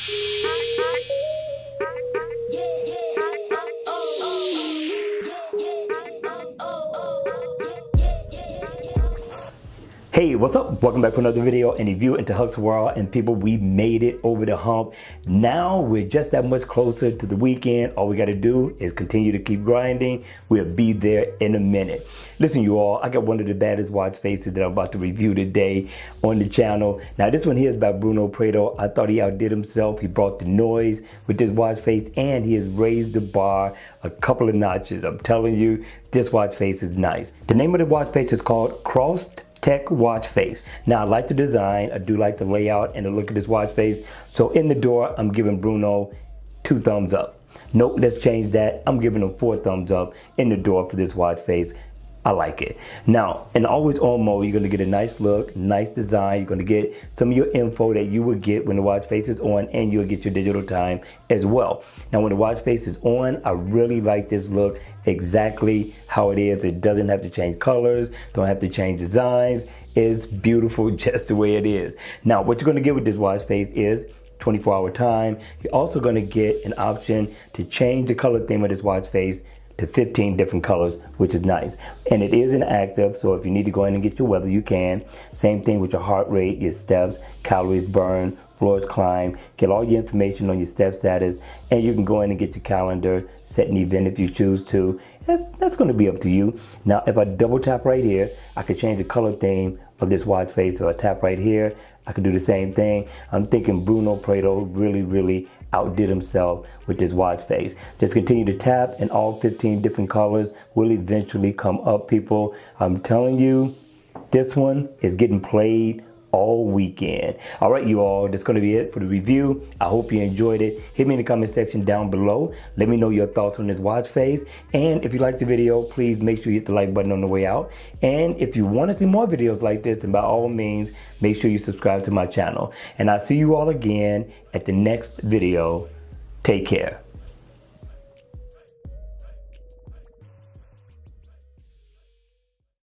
Hey, what's up? Welcome back for another video and a view into Huck's World. And people, we made it over the hump. Now we're just that much closer to the weekend. All we got to do is continue to keep grinding. We'll be there in a minute. Listen, you all, I got one of the baddest watch faces that I'm about to review today on the channel. Now this one here is by Prado. I thought he outdid himself. He brought the noise with this watch face and he has raised the bar a couple of notches. I'm telling you, this watch face is nice. The name of the watch face is called Crossed Tech watch face. Now I like the design, I do like the layout and the look of this watch face. So in the door, I'm giving Bruno 2 thumbs up. Nope, let's change that. I'm giving him 4 thumbs up in the door for this watch face. I like it. Now, in always on mode, you're gonna get a nice look, nice design. You're gonna get some of your info that you would get when the watch face is on, and you'll get your digital time as well. Now, when the watch face is on, I really like this look exactly how it is. It doesn't have to change colors, don't have to change designs. It's beautiful just the way it is. Now, what you're gonna get with this watch face is 24-hour time. You're also gonna get an option to change the color theme of this watch face to 15 different colors, which is nice. And it is inactive, so if you need to go in and get your weather, you can. Same thing with your heart rate, your steps, calories burned, floors climbed. Get all your information on your step status, and you can go in and get your calendar, set an event if you choose to. That's gonna be up to you. Now, if I double tap right here, I could change the color theme of this watch face. So I tap right here, I could do the same thing. I'm thinking Prado really outdid himself with this watch face. Just continue to tap and all 15 different colors will eventually come up, people. I'm telling you, this one is getting played all weekend. All right, you all, that's going to be it for the review. I hope you enjoyed it. Hit me in the comment section down below. Let me know your thoughts on this watch face. And if you liked the video, please make sure you hit the like button on the way out. And if you want to see more videos like this, then by all means, make sure you subscribe to my channel. And I'll see you all again at the next video. Take care.